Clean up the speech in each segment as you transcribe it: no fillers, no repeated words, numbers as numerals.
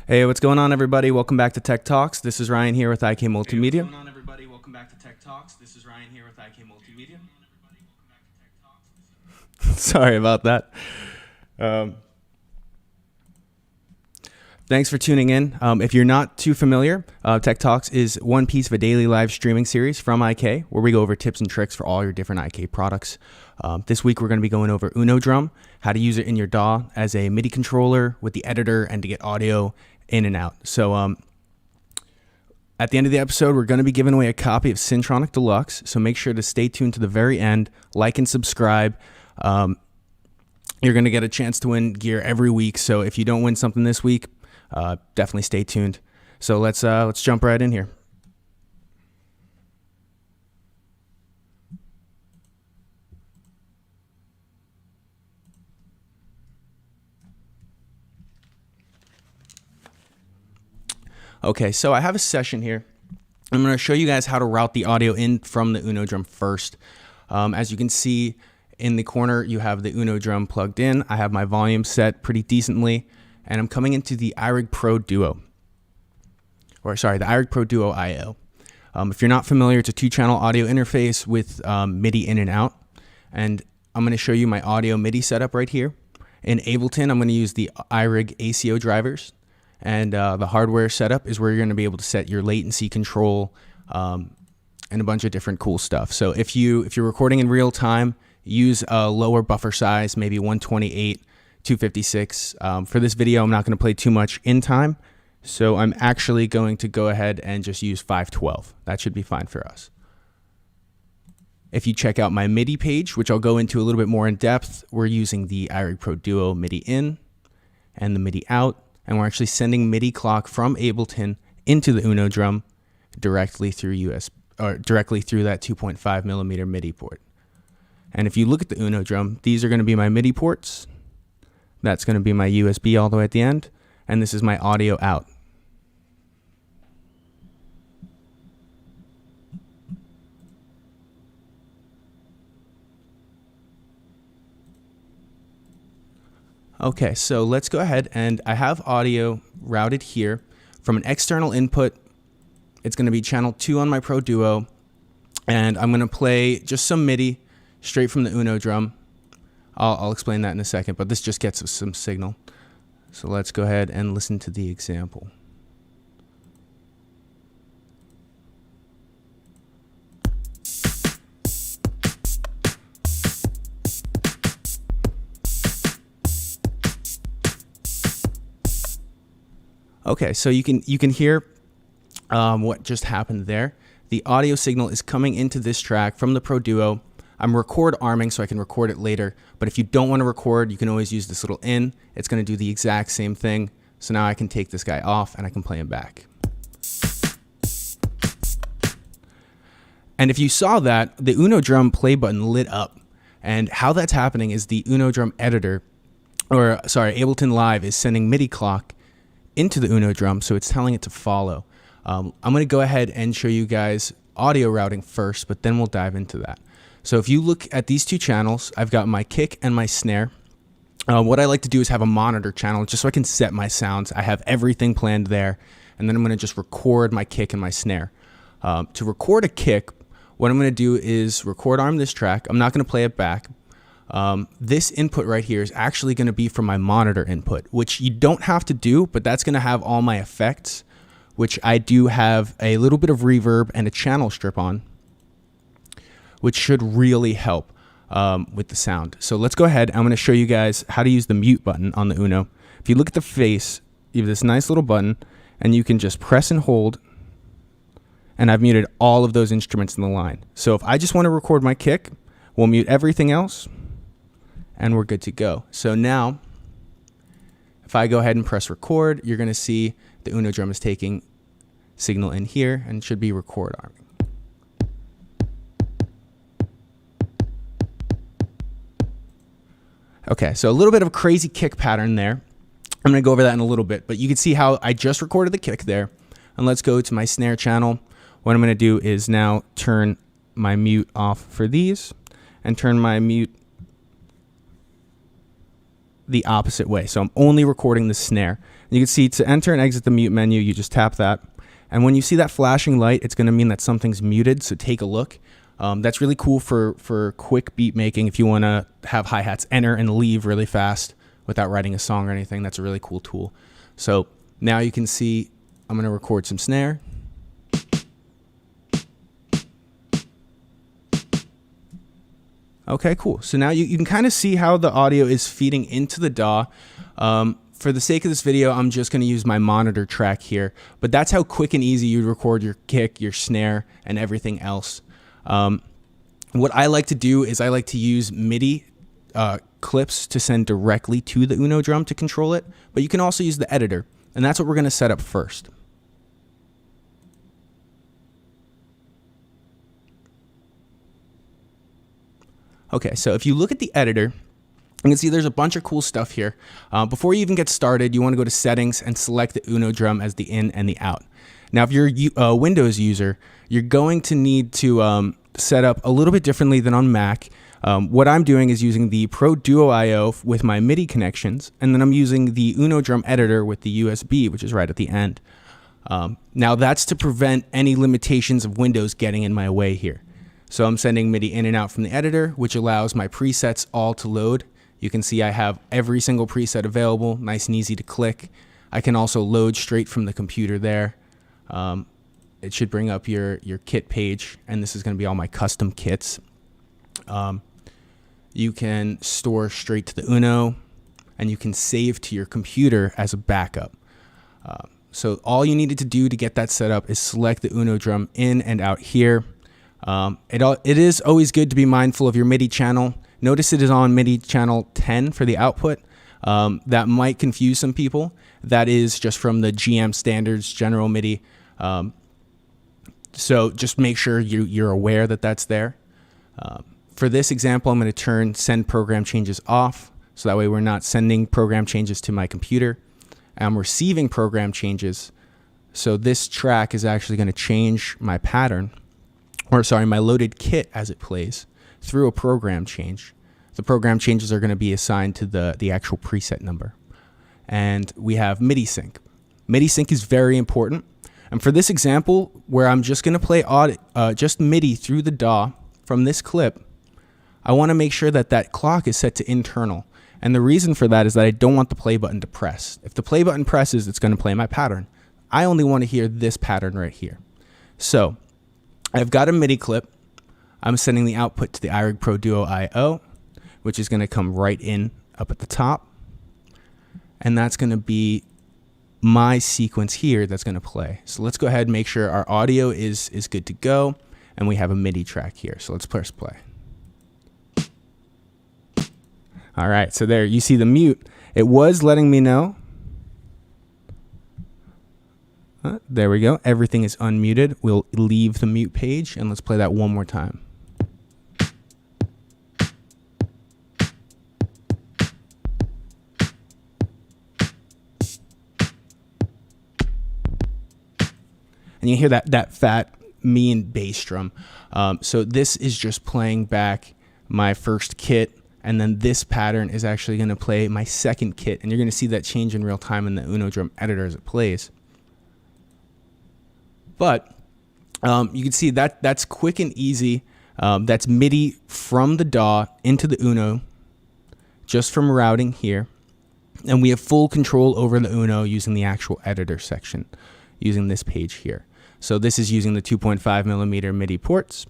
Hey, what's going on, everybody? Welcome back to Tech Talks. This is Ryan here with IK Multimedia. What's going on, everybody? Welcome back to Tech Talks. This is Ryan here with IK Multimedia. Sorry about that. Thanks for tuning in. If you're not too familiar, Tech Talks is one piece of a daily live streaming series from IK where we go over tips and tricks for all your different IK products. This week, we're going to be going over Uno Drum, how to use it in your DAW as a MIDI controller with the editor and to get audio in and out. So at the end of the episode, we're going to be giving away a copy of Syntronik Deluxe. So make sure to stay tuned to the very end, like and subscribe. You're going to get a chance to win gear every week. So if you don't win something this week, definitely stay tuned. So let's jump right in here. Okay, so I have a session here. I'm going to show you guys how to route the audio in from the Uno Drum first. As you can see in the corner, you have the Uno Drum plugged in. I have my volume set pretty decently, and I'm coming into the iRig Pro Duo. The iRig Pro Duo IO. If you're not familiar, it's a 2-channel audio interface with MIDI in and out. And I'm going to show you my audio MIDI setup right here. In Ableton, I'm going to use the iRig ACO drivers. And the hardware setup is where you're going to be able to set your latency control and a bunch of different cool stuff. So if you're recording in real time, use a lower buffer size, maybe 128, 256. For this video, I'm not going to play too much in time. So I'm actually going to go ahead and just use 512. That should be fine for us. If you check out my MIDI page, which I'll go into a little bit more in depth, we're using the iRig Pro Duo MIDI in and the MIDI out. And we're actually sending MIDI clock from Ableton into the Uno Drum directly through that 2.5 millimeter MIDI port. And if you look at the Uno Drum, these are going to be my MIDI ports. That's going to be my USB all the way at the end. And this is my audio out. Okay, so let's go ahead, and I have audio routed here from an external input. It's going to be channel 2 on my Pro Duo, and I'm going to play just some MIDI straight from the Uno Drum. I'll explain that in a second, but this just gets us some signal. So let's go ahead and listen to the example. Okay, so you can hear what just happened there. The audio signal is coming into this track from the Pro Duo. I'm record arming so I can record it later, but if you don't want to record, you can always use this little in. It's going to do the exact same thing. So now I can take this guy off and I can play him back. And if you saw that, the Uno Drum play button lit up. And how that's happening is the Uno Drum editor, Ableton Live is sending MIDI clock into the Uno Drum, so it's telling it to follow. I'm going to go ahead and show you guys audio routing first, but then we'll dive into that. So if you look at these 2 channels, I've got my kick and my snare. What I like to do is have a monitor channel just so I can set my sounds. I have everything planned there, and then I'm going to just record my kick and my snare. To record a kick, what I'm going to do is record arm this track. I'm not going to play it back. This input right here is actually going to be from my monitor input, which you don't have to do, but that's going to have all my effects, which I do have a little bit of reverb and a channel strip on, which should really help with the sound. So let's go ahead. I'm going to show you guys how to use the mute button on the Uno. If you look at the face, you have this nice little button, and you can just press and hold, and I've muted all of those instruments in the line. So if I just want to record my kick, we'll mute everything else, and we're good to go. So now, if I go ahead and press record, you're going to see the Uno Drum is taking signal in here, and it should be record arming. Okay, so a little bit of a crazy kick pattern there. I'm going to go over that in a little bit, but you can see how I just recorded the kick there. And let's go to my snare channel. What I'm going to do is now turn my mute off for these and turn my mute the opposite way. So I'm only recording the snare. And you can see to enter and exit the mute menu, you just tap that. And when you see that flashing light, it's going to mean that something's muted. So take a look. That's really cool for quick beat making. If you want to have hi-hats enter and leave really fast without writing a song or anything, that's a really cool tool. So now you can see I'm going to record some snare. Okay, cool. So now you can kind of see how the audio is feeding into the DAW. For the sake of this video, I'm just going to use my monitor track here, but that's how quick and easy you'd record your kick, your snare, and everything else. What I like to do is I like to use MIDI clips to send directly to the Uno drum to control it, but you can also use the editor, and that's what we're going to set up first. Okay, so if you look at the editor, you can see there's a bunch of cool stuff here. Before you even get started, you want to go to settings and select the Uno drum as the in and the out. Now, if you're a Windows user, you're going to need to set up a little bit differently than on Mac. What I'm doing is using the Pro Duo IO with my MIDI connections, and then I'm using the Uno drum editor with the USB, which is right at the end. Now, that's to prevent any limitations of Windows getting in my way here. So I'm sending MIDI in and out from the editor, which allows my presets all to load. You can see I have every single preset available, nice and easy to click. I can also load straight from the computer there. It should bring up your kit page, and this is going to be all my custom kits. You can store straight to the Uno, and you can save to your computer as a backup. So all you needed to do to get that set up is select the Uno drum in and out here. It is always good to be mindful of your MIDI channel. Notice it is on MIDI channel 10 for the output. That might confuse some people. That is just from the GM standards, general MIDI. So just make sure you're aware that that's there. For this example, I'm going to turn send program changes off. So that way we're not sending program changes to my computer. I'm receiving program changes. So this track is actually going to change my pattern, or sorry, my loaded kit as it plays through a program change. The program changes are going to be assigned to the actual preset number. And we have MIDI sync. MIDI sync is very important. And for this example, where I'm just going to play just MIDI through the DAW from this clip, I want to make sure that that clock is set to internal. And the reason for that is that I don't want the play button to press. If the play button presses, it's going to play my pattern. I only want to hear this pattern right here. So I've got a MIDI clip. I'm sending the output to the iRig Pro Duo IO, which is going to come right in up at the top. And that's going to be my sequence here that's going to play. So let's go ahead and make sure our audio is good to go. And we have a MIDI track here. So let's press play. All right, so there you see the mute. It was letting me know. There we go. Everything is unmuted. We'll leave the mute page and let's play that one more time. And you hear that fat, mean bass drum. So this is just playing back my first kit, and then this pattern is actually going to play my second kit, and you're going to see that change in real time in the Uno drum editor as it plays. But you can see that's quick and easy. That's MIDI from the DAW into the Uno, just from routing here. And we have full control over the Uno using the actual editor section, using this page here. So this is using the 2.5mm MIDI ports,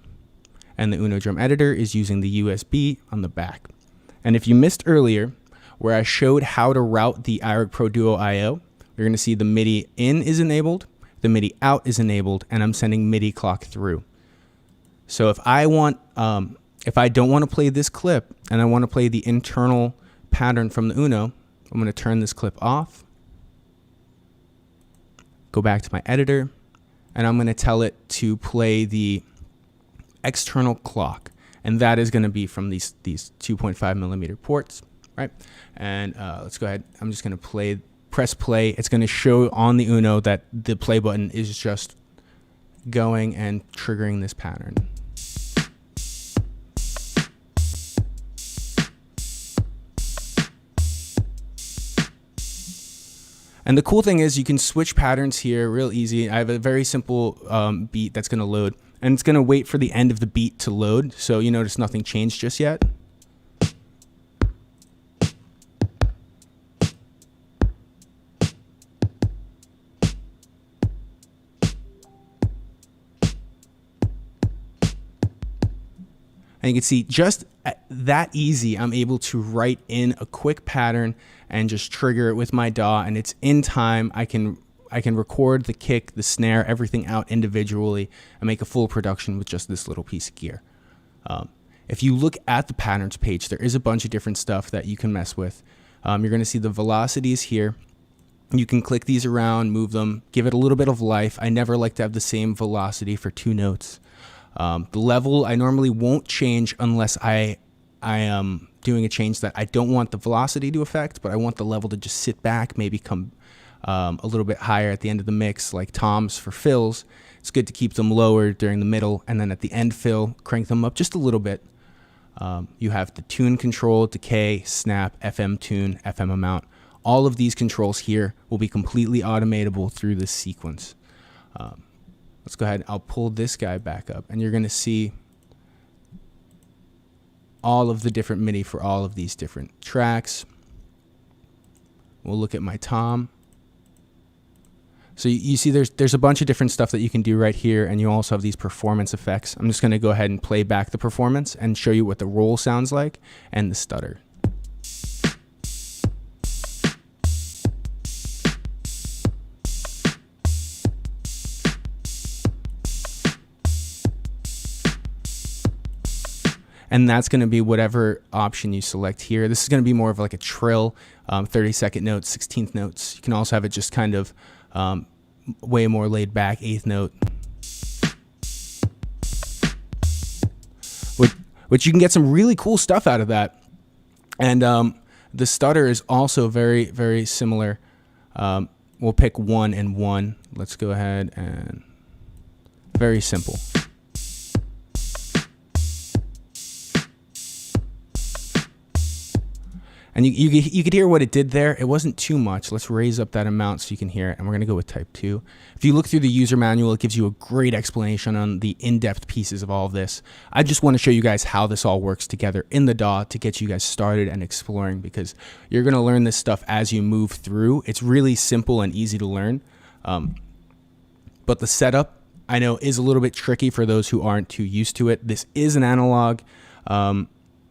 and the Uno drum editor is using the USB on the back. And if you missed earlier, where I showed how to route the iRig Pro Duo IO, you're going to see the MIDI in is enabled, the MIDI out is enabled, and I'm sending MIDI clock through. So if I don't want to play this clip and I want to play the internal pattern from the Uno, I'm going to turn this clip off, go back to my editor, and I'm going to tell it to play the external clock. And that is going to be from these 2.5mm ports, right? And let's go ahead. I'm just going to press play. It's going to show on the Uno that the play button is just going and triggering this pattern. And the cool thing is you can switch patterns here real easy. I have a very simple beat that's going to load, and it's going to wait for the end of the beat to load. So you notice nothing changed just yet. And you can see just that easy, I'm able to write in a quick pattern and just trigger it with my DAW, and it's in time. I can record the kick, the snare, everything out individually and make a full production with just this little piece of gear. If you look at the patterns page, there is a bunch of different stuff that you can mess with. You're going to see the velocities here. You can click these around, move them, give it a little bit of life. I never like to have the same velocity for 2 notes. The level I normally won't change unless I am doing a change that I don't want the velocity to affect, but I want the level to just sit back, maybe come a little bit higher at the end of the mix, like toms for fills. It's good to keep them lower during the middle, and then at the end fill, crank them up just a little bit. You have the tune control, decay, snap, FM tune, FM amount. All of these controls here will be completely automatable through this sequence. Let's go ahead. I'll pull this guy back up, and you're going to see all of the different MIDI for all of these different tracks. We'll look at my tom. So you see there's a bunch of different stuff that you can do right here, and you also have these performance effects. I'm just going to go ahead and play back the performance and show you what the roll sounds like and the stutter. And that's going to be whatever option you select here. This is going to be more of like a trill, 32nd notes, 16th notes. You can also have it just kind of way more laid back, 8th note. Which you can get some really cool stuff out of that. And the stutter is also very, very similar. We'll pick 1 and 1. Let's go ahead and very simple. And you could hear what it did there. It wasn't too much. Let's raise up that amount so you can hear it. And we're going to go with type 2. If you look through the user manual, it gives you a great explanation on the in-depth pieces of all of this. I just want to show you guys how this all works together in the DAW to get you guys started and exploring, because you're going to learn this stuff as you move through. It's really simple and easy to learn. But the setup, I know, is a little bit tricky for those who aren't too used to it. This is an analog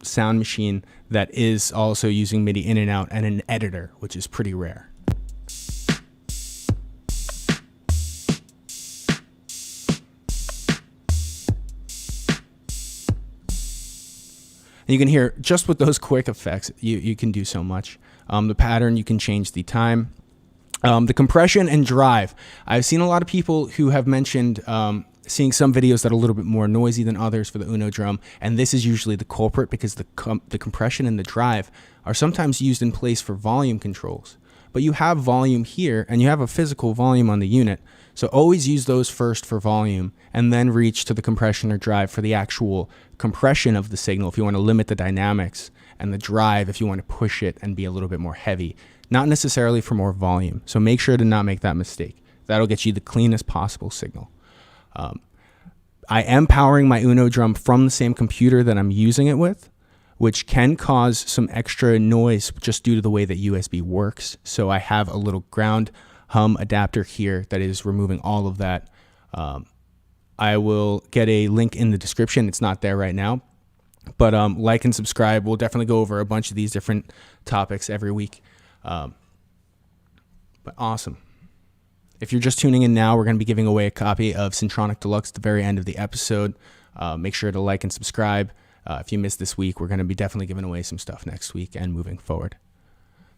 sound machine that is also using MIDI in and out and an editor, which is pretty rare. And you can hear just with those quick effects, you can do so much. The pattern, you can change the time. The compression and drive. I've seen a lot of people who have mentioned seeing some videos that are a little bit more noisy than others for the Uno drum, and this is usually the culprit because the compression and the drive are sometimes used in place for volume controls. But you have volume here, and you have a physical volume on the unit, so always use those first for volume, and then reach to the compression or drive for the actual compression of the signal if you want to limit the dynamics, and the drive if you want to push it and be a little bit more heavy, not necessarily for more volume. So make sure to not make that mistake. That'll get you the cleanest possible signal. I am powering my Uno drum from the same computer that I'm using it with, which can cause some extra noise just due to the way that USB works. So I have a little ground hum adapter here that is removing all of that. I will get a link in the description. It's not there right now, but like and subscribe. We'll definitely go over a bunch of these different topics every week. But awesome. If you're just tuning in now, we're going to be giving away a copy of Syntronik Deluxe at the very end of the episode. Make sure to like and subscribe. If you missed this week, we're going to be definitely giving away some stuff next week and moving forward.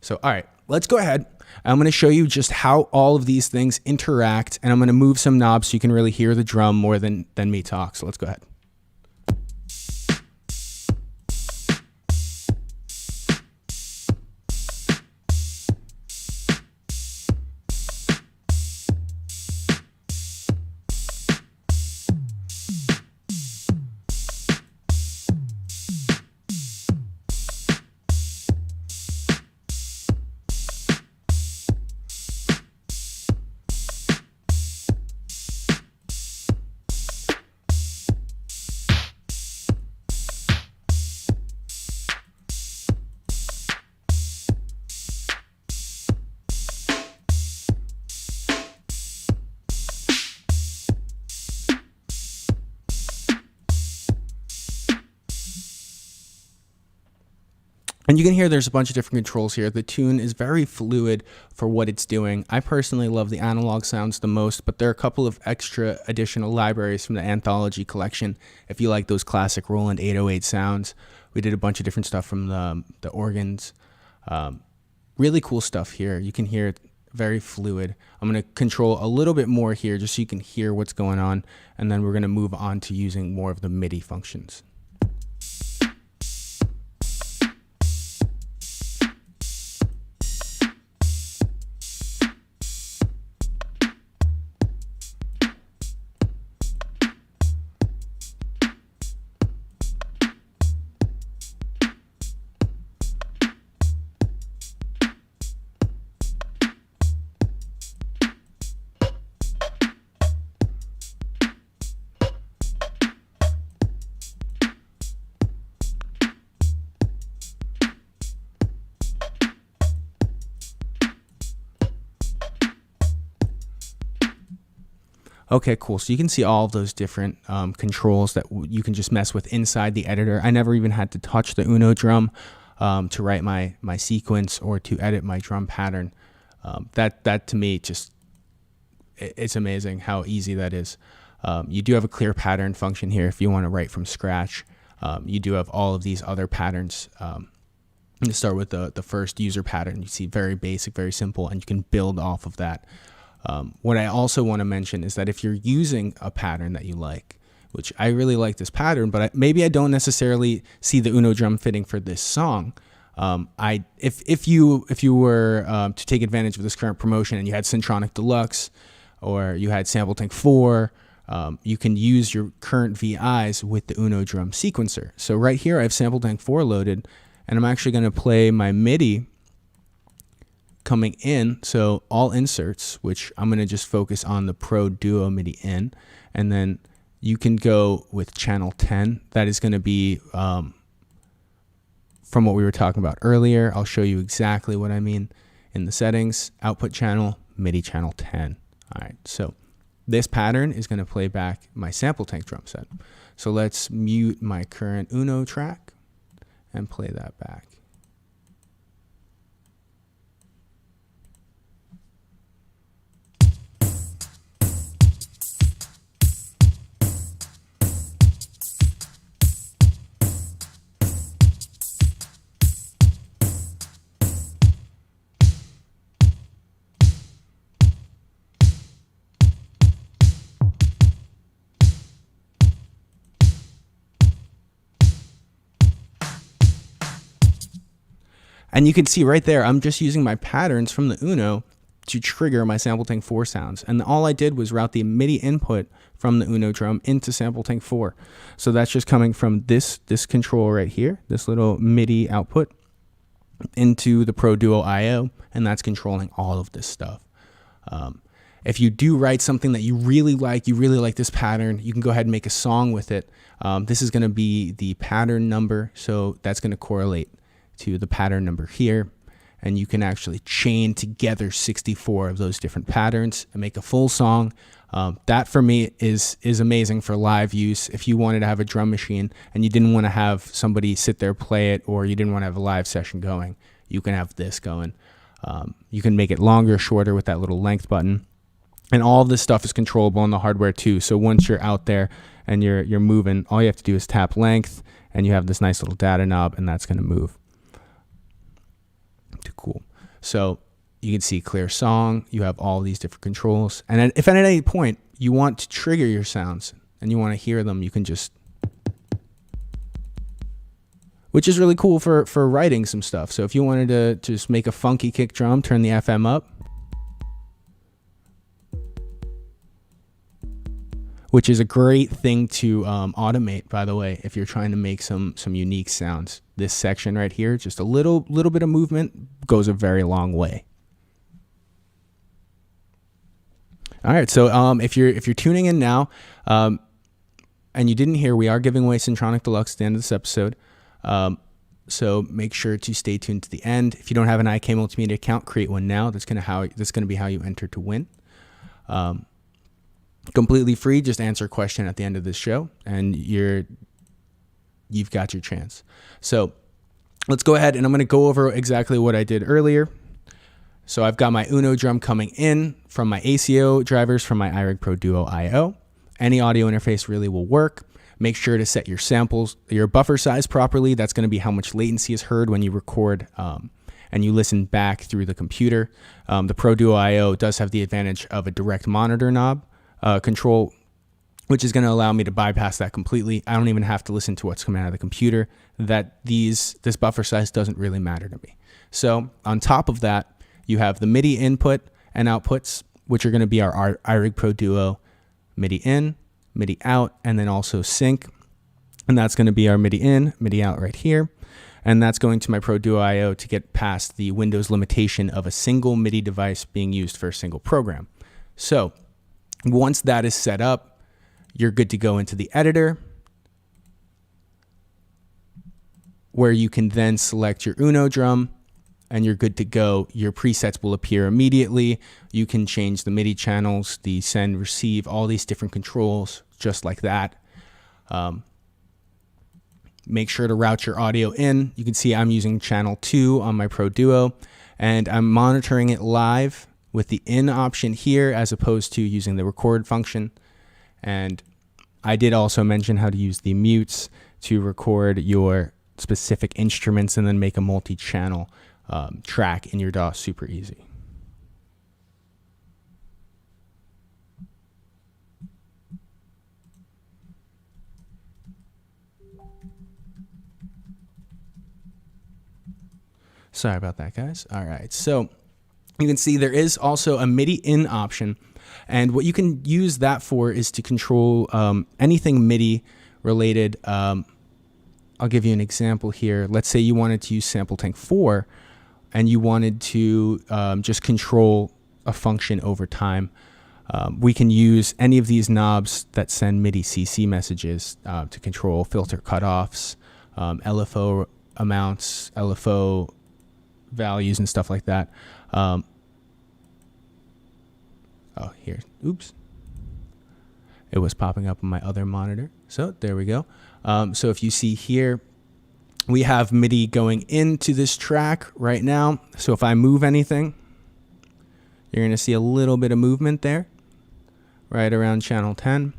So, all right, let's go ahead. I'm going to show you just how all of these things interact, and I'm going to move some knobs so you can really hear the drum more than me talk. So let's go ahead. And you can hear there's a bunch of different controls here. The tune is very fluid for what it's doing. I personally love the analog sounds the most, but there are a couple of extra additional libraries from the Anthology collection if you like those classic Roland 808 sounds. We did a bunch of different stuff from the organs. Really cool stuff here. You can hear it very fluid. I'm going to control a little bit more here just so you can hear what's going on, and then we're going to move on to using more of the MIDI functions. Okay, cool. So you can see all of those different controls that you can just mess with inside the editor. I never even had to touch the Uno drum to write my sequence or to edit my drum pattern. That to me just, it's amazing how easy that is. You do have a clear pattern function here if you want to write from scratch. You do have all of these other patterns. Let's start with the first user pattern. You see very basic, very simple, and you can build off of that. What I also want to mention is that if you're using a pattern that you like, which I really like this pattern, but maybe I don't necessarily see the Uno drum fitting for this song. If you were to take advantage of this current promotion and you had Syntronik Deluxe or you had SampleTank 4, you can use your current VIs with the Uno drum sequencer. So right here I have SampleTank 4 loaded, and I'm actually going to play my MIDI coming in, so all inserts, which I'm going to just focus on the Pro Duo MIDI in, and then you can go with channel 10. That is going to be from what we were talking about earlier. I'll show you exactly what I mean in the settings. Output channel, MIDI channel 10. All right, so this pattern is going to play back my SampleTank drum set. So let's mute my current Uno track and play that back. And you can see right there, I'm just using my patterns from the Uno to trigger my SampleTank 4 sounds. And all I did was route the MIDI input from the Uno drum into SampleTank 4. So that's just coming from this control right here, this little MIDI output, into the Pro Duo I/O, and that's controlling all of this stuff. If you do write something that you really like this pattern, you can go ahead and make a song with it. This is going to be the pattern number, so that's going to correlate to the pattern number here, and you can actually chain together 64 of those different patterns and make a full song. That for me is amazing for live use. If you wanted to have a drum machine and you didn't want to have somebody sit there play it, or you didn't want to have a live session going, you can have this going. You can make it longer, shorter with that little length button, and all of this stuff is controllable on the hardware too. So once you're out there and you're moving, all you have to do is tap length, and you have this nice little data knob, and that's going to move. Cool. So you can see clear song, you have all these different controls, and if at any point you want to trigger your sounds and you want to hear them, you can just, which is really cool for writing some stuff. So if you wanted to just make a funky kick drum, turn the FM up, which is a great thing to automate, by the way, if you're trying to make some unique sounds. This section right here, just a little bit of movement goes a very long way. All right, so if you're tuning in now, and you didn't hear, we are giving away Syntronik Deluxe at the end of this episode. So make sure to stay tuned to the end. If you don't have an IK Multimedia account, create one now. That's gonna be how you enter to win. Completely free. Just answer a question at the end of this show, and you've got your chance. So let's go ahead and I'm going to go over exactly what I did earlier. So I've got my Uno drum coming in from my ACO drivers from my iRig Pro Duo IO. Any audio interface really will work. Make sure to set your samples, your buffer size properly. That's going to be how much latency is heard when you record and you listen back through the computer. The Pro Duo IO does have the advantage of a direct monitor knob control, which is going to allow me to bypass that completely. I don't even have to listen to what's coming out of the computer. This buffer size doesn't really matter to me. So on top of that, you have the MIDI input and outputs, which are going to be our iRig Pro Duo MIDI in, MIDI out, and then also sync. And that's going to be our MIDI in, MIDI out right here. And that's going to my Pro Duo IO to get past the Windows limitation of a single MIDI device being used for a single program. So once that is set up, you're good to go into the editor, where you can then select your Uno drum, and you're good to go. Your presets will appear immediately. You can change the MIDI channels, the send, receive, all these different controls just like that. Make sure to route your audio in. You can see I'm using channel 2 on my Pro Duo, and I'm monitoring it live with the in option here as opposed to using the record function. And I did also mention how to use the mutes to record your specific instruments and then make a multi-channel track in your DAW super easy. Sorry about that, guys. All right, so you can see there is also a MIDI in option, and what you can use that for is to control anything MIDI related. I'll give you an example here. Let's say you wanted to use SampleTank 4 and you wanted to just control a function over time. We can use any of these knobs that send MIDI CC messages to control filter cutoffs, LFO amounts, LFO values, and stuff like that. Oh, here, oops. It was popping up on my other monitor. So there we go. So if you see here, we have MIDI going into this track right now. So if I move anything, you're going to see a little bit of movement there, right around channel 10.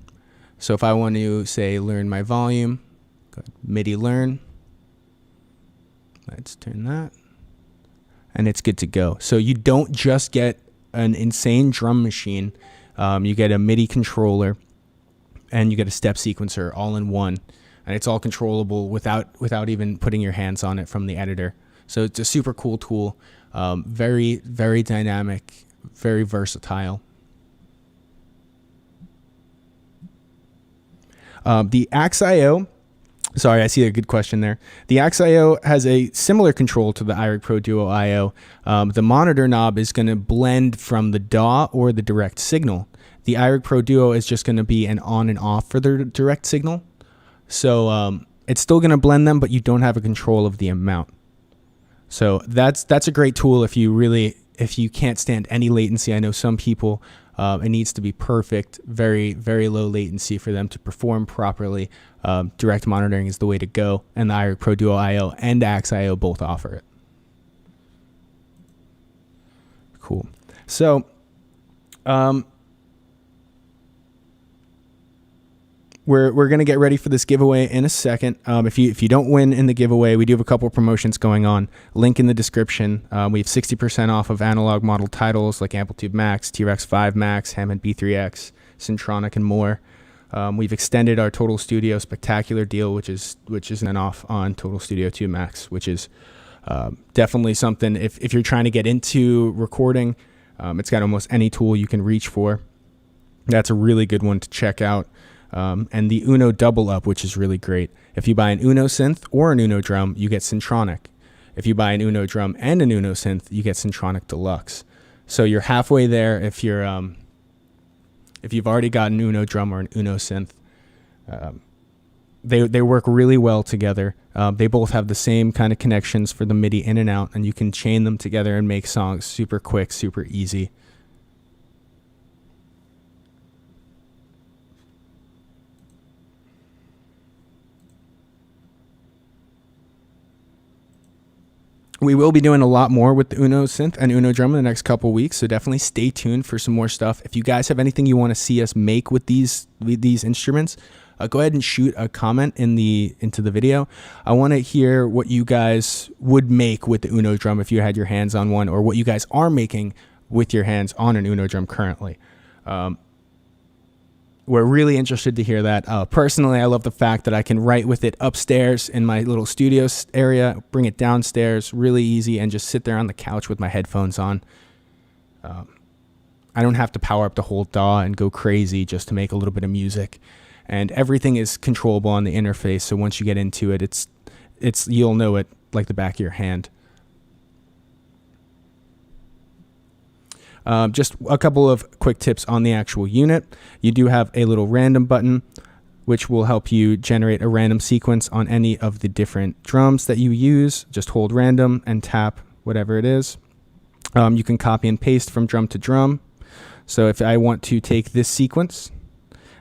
So if I want to say learn my volume, go MIDI learn. Let's turn that. And it's good to go. So you don't just get an insane drum machine. You get a MIDI controller and you get a step sequencer all in one. And it's all controllable without even putting your hands on it from the editor. So it's a super cool tool, very, very dynamic, very versatile. The Axe.io, sorry, I see a good question there. The Axe.io has a similar control to the iRig Pro Duo IO. The monitor knob is going to blend from the DAW or the direct signal. The iRig Pro Duo is just going to be an on and off for the direct signal. So it's still going to blend them, but you don't have a control of the amount. So that's a great tool if you can't stand any latency. I know some people, it needs to be perfect, very, very low latency for them to perform properly. Direct monitoring is the way to go, and the iRig Pro Duo IO and Axe.io both offer it. Cool. So We're going to get ready for this giveaway in a second. If you don't win in the giveaway, we do have a couple of promotions going on. Link in the description. We have 60% off of analog model titles like Amplitude Max, T-Rex 5 Max, Hammond B3X, Syntronik, and more. We've extended our Total Studio Spectacular deal, which is an off on Total Studio 2 Max, which is definitely something if you're trying to get into recording. It's got almost any tool you can reach for. That's a really good one to check out. And the Uno Double Up, which is really great. If you buy an Uno synth or an Uno drum, you get Syntronik. If you buy an Uno drum and an Uno synth, you get Syntronik Deluxe. So you're halfway there if you've already got an Uno drum or an Uno synth. They work really well together. They both have the same kind of connections for the MIDI in and out, and you can chain them together and make songs super quick, super easy. We will be doing a lot more with the Uno synth and Uno drum in the next couple weeks, so definitely stay tuned for some more stuff. If you guys have anything you want to see us make with these instruments, go ahead and shoot a comment into the video. I want to hear what you guys would make with the Uno drum if you had your hands on one, or what you guys are making with your hands on an Uno drum currently. We're really interested to hear that. Personally, I love the fact that I can write with it upstairs in my little studio area, bring it downstairs, really easy, and just sit there on the couch with my headphones on. I don't have to power up the whole DAW and go crazy just to make a little bit of music. And everything is controllable on the interface, so once you get into it, it's you'll know it like the back of your hand. Just a couple of quick tips on the actual unit. You do have a little random button, which will help you generate a random sequence on any of the different drums that you use. Just hold random and tap whatever it is. You can copy and paste from drum to drum. So if I want to take this sequence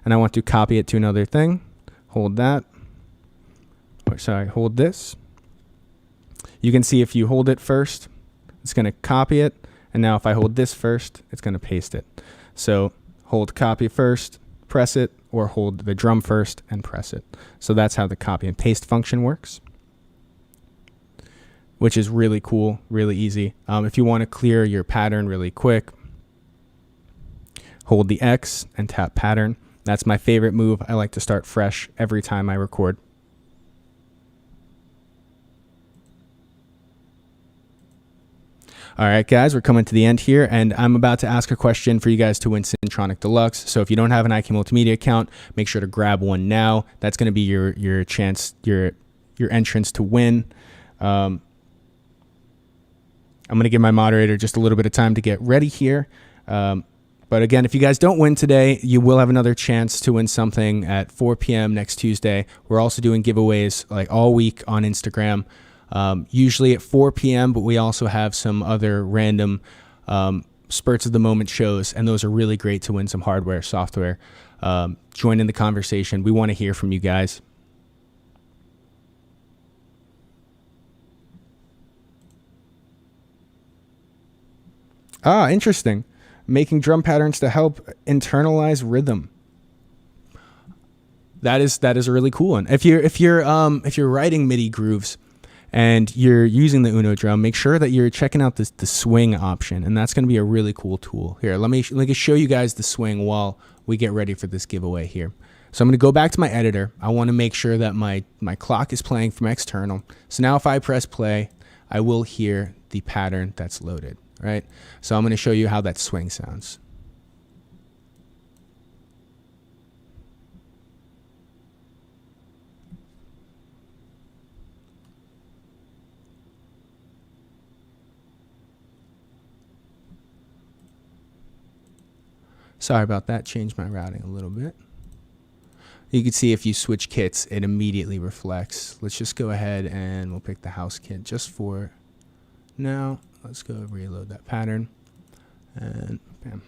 and I want to copy it to another thing, hold that. Or sorry, hold this. You can see if you hold it first, it's going to copy it. And now if I hold this first, it's going to paste it. So hold copy first, press it, or hold the drum first and press it. So that's how the copy and paste function works, which is really cool, really easy. If you want to clear your pattern really quick, hold the X and tap pattern. That's my favorite move. I like to start fresh every time I record. All right, guys, we're coming to the end here, and I'm about to ask a question for you guys to win Syntronik Deluxe. So if you don't have an IK Multimedia account, make sure to grab one now. That's going to be your chance, your entrance to win. I'm going to give my moderator just a little bit of time to get ready here. But again, if you guys don't win today, you will have another chance to win something at 4 p.m. next Tuesday. We're also doing giveaways like all week on Instagram. Usually at 4 p.m., but we also have some other random spurts of the moment shows, and those are really great to win some hardware, software. Join in the conversation. We want to hear from you guys. Interesting. Making drum patterns to help internalize rhythm. That is a really cool one. If you're writing MIDI grooves and you're using the Uno drum, make sure that you're checking out the swing option, and that's going to be a really cool tool. Here, let me show you guys the swing while we get ready for this giveaway here. So I'm going to go back to my editor. I want to make sure that my clock is playing from external. So now if I press play, I will hear the pattern that's loaded, right? So I'm going to show you how that swing sounds. Sorry about that, changed my routing a little bit. You can see if you switch kits, it immediately reflects. Let's just go ahead and we'll pick the house kit just for now. Let's go reload that pattern, and bam.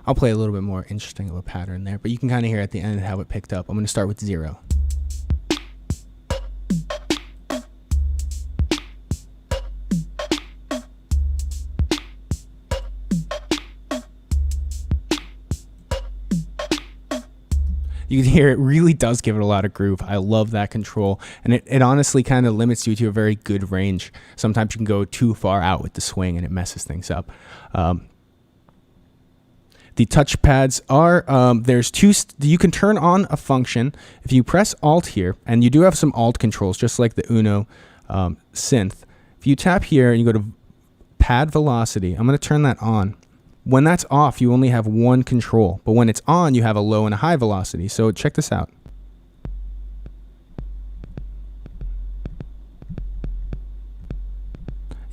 I'll play a little bit more interesting of a pattern there, but you can kind of hear at the end how it picked up. I'm going to start with 0. You can hear it really does give it a lot of groove. I love that control, and it honestly kind of limits you to a very good range. Sometimes you can go too far out with the swing and it messes things up. The touchpads are, there's two, you can turn on a function. If you press Alt here, and you do have some Alt controls, just like the Uno synth. If you tap here and you go to pad velocity, I'm going to turn that on. When that's off, you only have one control, but when it's on, you have a low and a high velocity. So check this out.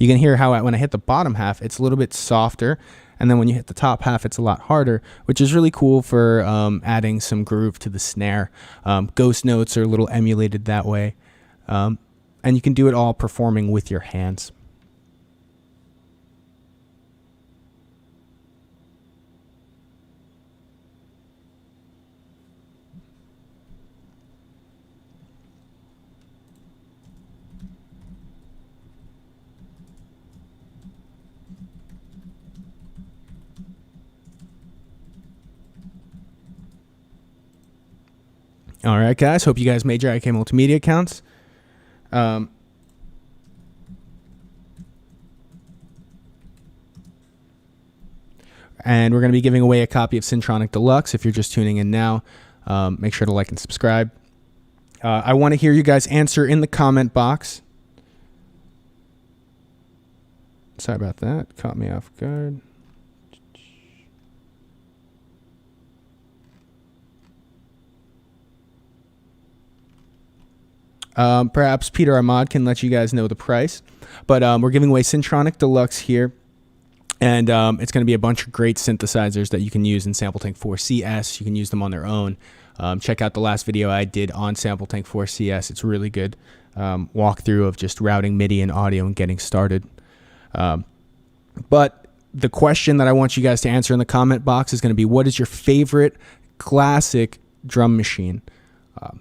You can hear how when I hit the bottom half, it's a little bit softer. And then when you hit the top half, it's a lot harder, which is really cool for adding some groove to the snare. Ghost notes are a little emulated that way. And you can do it all performing with your hands. All right, guys. Hope you guys made your IK Multimedia accounts. And we're going to be giving away a copy of Syntronik Deluxe. If you're just tuning in now, make sure to like and subscribe. I want to hear you guys answer in the comment box. Sorry about that. Caught me off guard. Perhaps Peter Ahmad can let you guys know the price. But we're giving away Syntronik Deluxe here. And it's going to be a bunch of great synthesizers that you can use in SampleTank 4CS. You can use them on their own. Check out the last video I did on SampleTank 4CS. It's a really good walkthrough of just routing MIDI and audio and getting started. But the question that I want you guys to answer in the comment box is going to be, what is your favorite classic drum machine?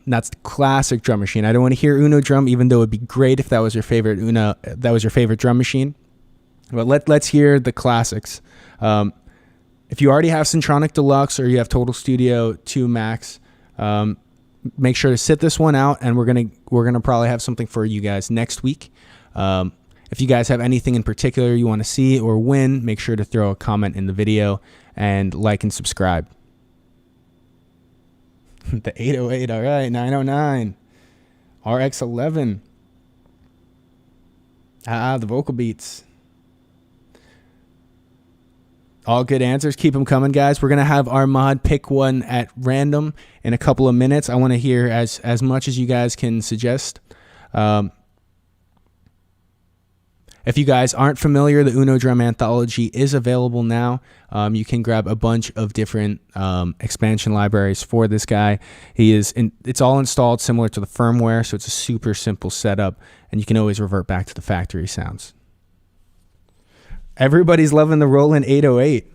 That's the classic drum machine. I don't want to hear Uno drum, even though it'd be great if that was your favorite drum machine. But let's hear the classics. If you already have Syntronik Deluxe or you have Total Studio 2 Max, make sure to sit this one out, and we're gonna probably have something for you guys next week. If you guys have anything in particular you want to see or win, make sure to throw a comment in the video and like and subscribe. The 808, all right, 909, RX11. The vocal beats. All good answers. Keep them coming, guys. We're going to have our mod pick one at random in a couple of minutes. I want to hear as much as you guys can suggest. If you guys aren't familiar, the Uno Drum Anthology is available now. You can grab a bunch of different expansion libraries for this guy. It's all installed similar to the firmware, so it's a super simple setup, and you can always revert back to the factory sounds. Everybody's loving the Roland 808.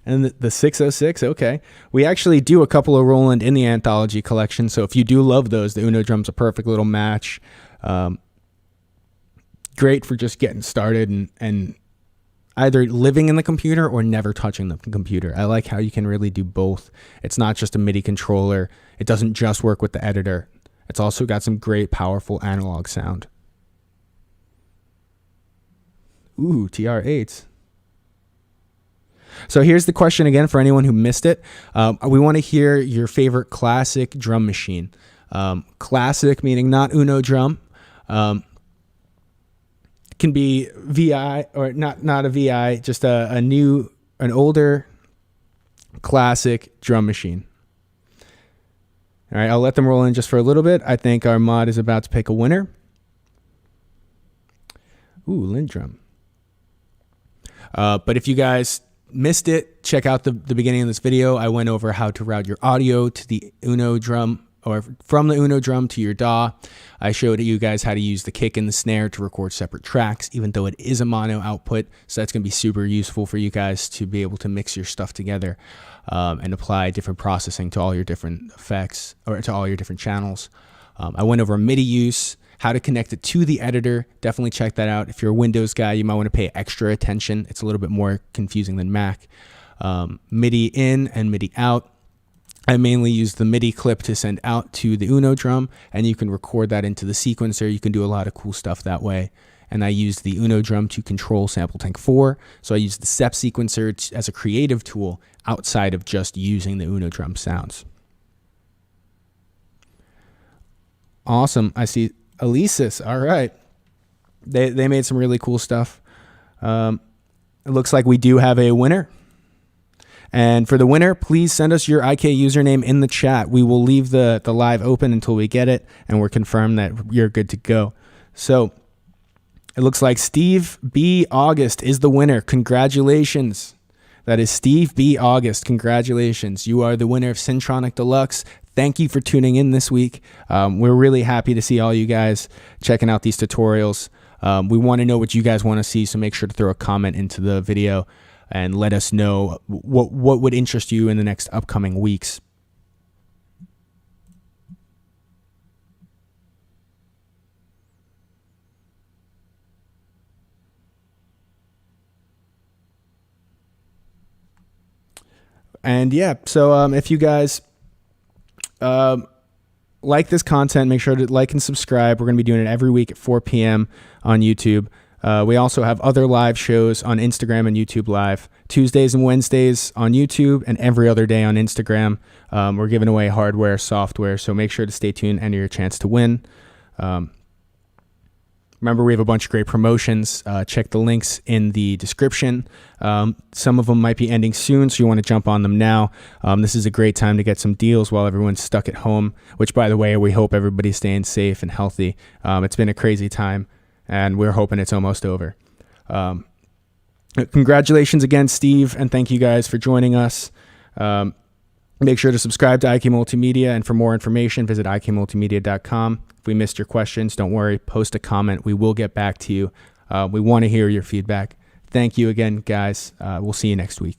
And the 606, okay. We actually do a couple of Roland in the Anthology collection, so if you do love those, the Uno Drum's a perfect little match. Great for just getting started and either living in the computer or never touching the computer. I like how you can really do both. It's not just a MIDI controller. It doesn't just work with the editor. It's also got some great, powerful analog sound. Ooh, TR8s. So here's the question again for anyone who missed it. We want to hear your favorite classic drum machine. Classic meaning not Uno drum. Can be VI or not a VI, just an older classic drum machine. All right, I'll let them roll in just for a little bit. I think our mod is about to pick a winner. Ooh, Lindrum. But if you guys missed it, check out the beginning of this video. I went over how to route your audio to the Uno drum, or from the Uno drum to your DAW. I showed you guys how to use the kick and the snare to record separate tracks, even though it is a mono output. So that's going to be super useful for you guys to be able to mix your stuff together and apply different processing to all your different effects or to all your different channels. I went over MIDI use, how to connect it to the editor. Definitely check that out. If you're a Windows guy, you might want to pay extra attention. It's a little bit more confusing than Mac. MIDI in and MIDI out. I mainly use the MIDI clip to send out to the Uno drum, and you can record that into the sequencer. You can do a lot of cool stuff that way. And I use the Uno drum to control SampleTank 4. So I use the SEP sequencer as a creative tool outside of just using the Uno drum sounds. Awesome. I see Alesis. All right. They made some really cool stuff. It looks like we do have a winner. And for the winner, please send us your IK username in the chat. We will leave the live open until we get it, and we're confirmed that you're good to go. So It looks like Steve B. August is the winner. Congratulations. That is Steve B. August. Congratulations. You are the winner of Syntronik Deluxe. Thank you for tuning in this week. We're really happy to see all you guys checking out these tutorials. We want to know what you guys want to see, so make sure to throw a comment into the video and let us know what would interest you in the next upcoming weeks. And yeah, so if you guys like this content, make sure to like and subscribe. We're going to be doing it every week at 4 p.m. on YouTube. We also have other live shows on Instagram and YouTube Live, Tuesdays and Wednesdays on YouTube, and every other day on Instagram. We're giving away hardware, software, so make sure to stay tuned, enter your chance to win. Remember, we have a bunch of great promotions. Check the links in the description. Some of them might be ending soon, so you want to jump on them now. This is a great time to get some deals while everyone's stuck at home, which, by the way, we hope everybody's staying safe and healthy. It's been a crazy time, and we're hoping it's almost over. Congratulations again, Steve, and thank you guys for joining us. Make sure to subscribe to IK Multimedia, and for more information, visit ikmultimedia.com. If we missed your questions, don't worry, post a comment. We will get back to you. We want to hear your feedback. Thank you again, guys. We'll see you next week.